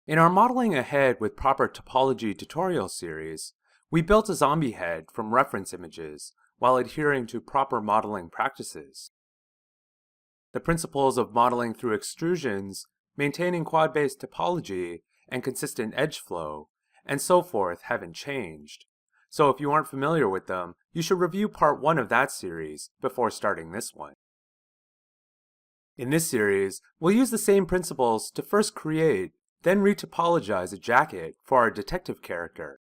In our Modeling a Head with Proper Topology tutorial series, we built a zombie head from reference images while adhering to proper modeling practices. The principles of modeling through extrusions, maintaining quad-based topology, and consistent edge flow, and so forth haven't changed. So if you aren't familiar with them, you should review part 1 of that series before starting this one. In this series, we'll use the same principles to first create, then retopologize a jacket for our detective character.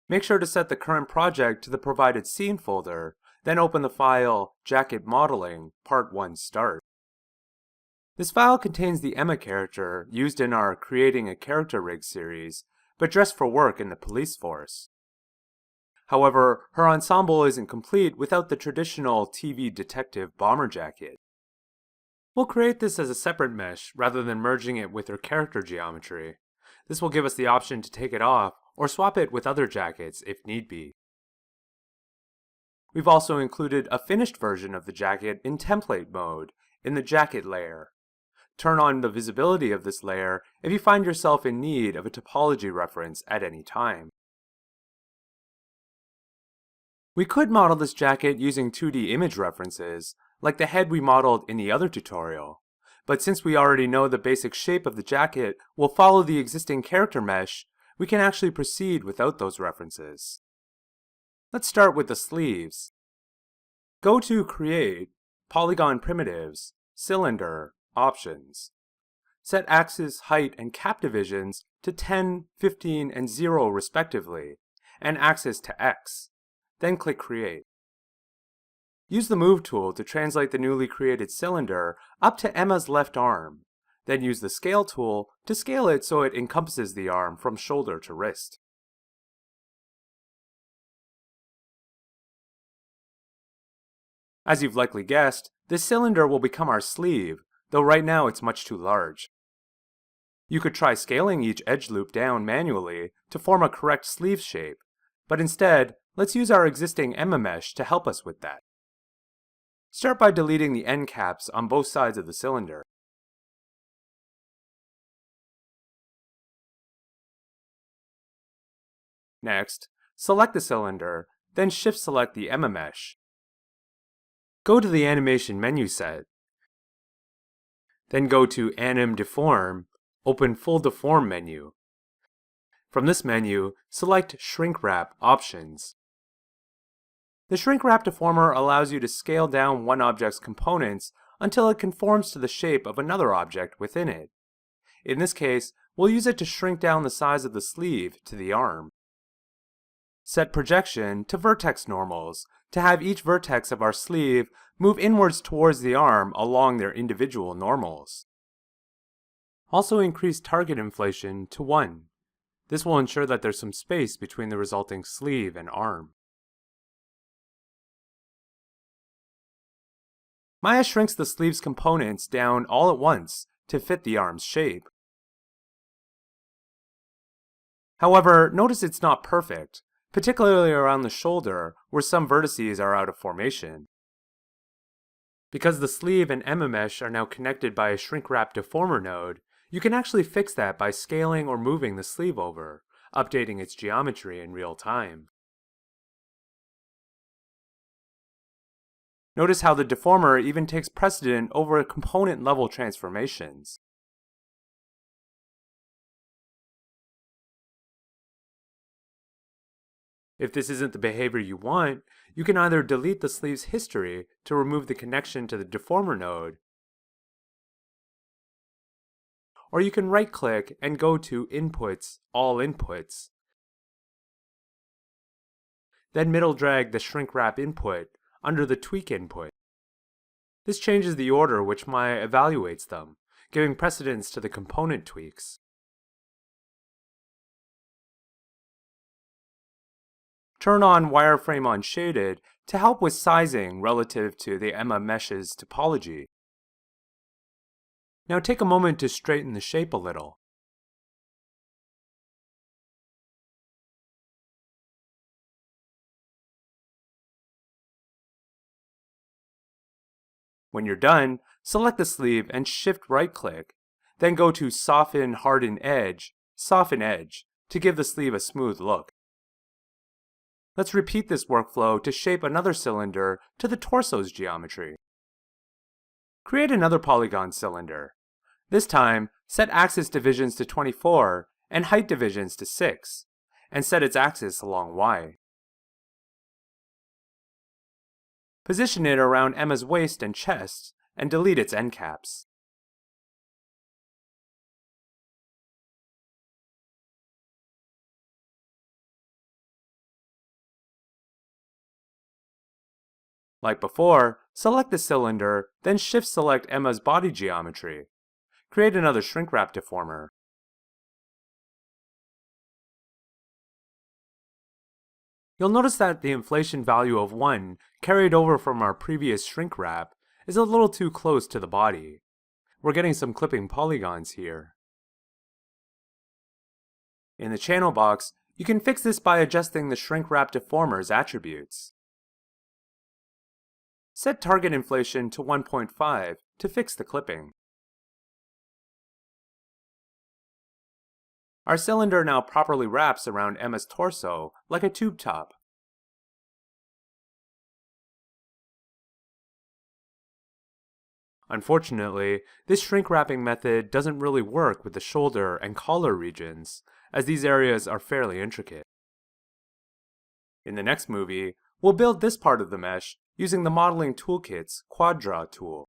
Make sure to set the current project to the provided scene folder, then open the file Jacket Modeling Part 1 Start. This file contains the Emma character used in our Creating a Character Rig series, but dressed for work in the police force. However, her ensemble isn't complete without the traditional TV detective bomber jacket. We'll create this as a separate mesh rather than merging it with her character geometry. This will give us the option to take it off or swap it with other jackets if need be. We've also included a finished version of the jacket in template mode in the jacket layer. Turn on the visibility of this layer if you find yourself in need of a topology reference at any time. We could model this jacket using 2D image references, like the head we modeled in the other tutorial. But since we already know the basic shape of the jacket will follow the existing character mesh, we can actually proceed without those references. Let's start with the sleeves. Go to Create, Polygon Primitives, Cylinder, Options. Set axis, height, and cap divisions to 10, 15, and 0 respectively, and axis to X. Then click Create. Use the Move tool to translate the newly created cylinder up to Emma's left arm. Then use the Scale tool to scale it so it encompasses the arm from shoulder to wrist. As you've likely guessed, this cylinder will become our sleeve, though right now it's much too large. You could try scaling each edge loop down manually to form a correct sleeve shape, but instead, let's use our existing Emma mesh to help us with that. Start by deleting the end caps on both sides of the cylinder. Next, select the cylinder, then shift-select the Emma mesh. Go to the Animation menu set. Then go to Anim Deform, open Full Deform menu. From this menu, select Shrink Wrap Options. The Shrink Wrap Deformer allows you to scale down one object's components until it conforms to the shape of another object within it. In this case, we'll use it to shrink down the size of the sleeve to the arm. Set Projection to Vertex Normals to have each vertex of our sleeve move inwards towards the arm along their individual normals. Also increase Target Inflation to 1. This will ensure that there's some space between the resulting sleeve and arm. Maya shrinks the sleeve's components down all at once to fit the arm's shape. However, notice it's not perfect, particularly around the shoulder where some vertices are out of formation. Because the sleeve and Emma mesh are now connected by a Shrink Wrap Deformer node, you can actually fix that by scaling or moving the sleeve over, updating its geometry in real time. Notice how the deformer even takes precedent over component-level transformations. If this isn't the behavior you want, you can either delete the sleeve's history to remove the connection to the deformer node, or you can right-click and go to Inputs, All Inputs. Then middle drag the Shrink Wrap input under the Tweak input. This changes the order which Maya evaluates them, giving precedence to the component tweaks. Turn on Wireframe on Shaded to help with sizing relative to the Emma mesh's topology. Now take a moment to straighten the shape a little. When you're done, select the sleeve and shift right-click, Then go to Soften, Harden Edge, Soften Edge, to give the sleeve a smooth look. Let's repeat this workflow to shape another cylinder to the torso's geometry. Create another polygon cylinder. This time, set axis divisions to 24 and height divisions to 6, and set its axis along Y. Position it around Emma's waist and chest, and delete its end caps. Like before, select the cylinder, then shift-select Emma's body geometry. Create another shrink wrap deformer. You'll notice that the inflation value of 1, carried over from our previous shrink wrap, is a little too close to the body. We're getting some clipping polygons here. In the channel box, you can fix this by adjusting the shrink wrap deformer's attributes. Set target inflation to 1.5 to fix the clipping. Our cylinder now properly wraps around Emma's torso like a tube top. Unfortunately, this shrink wrapping method doesn't really work with the shoulder and collar regions, as these areas are fairly intricate. In the next movie, we'll build this part of the mesh using the Modeling Toolkit's Quad Draw tool.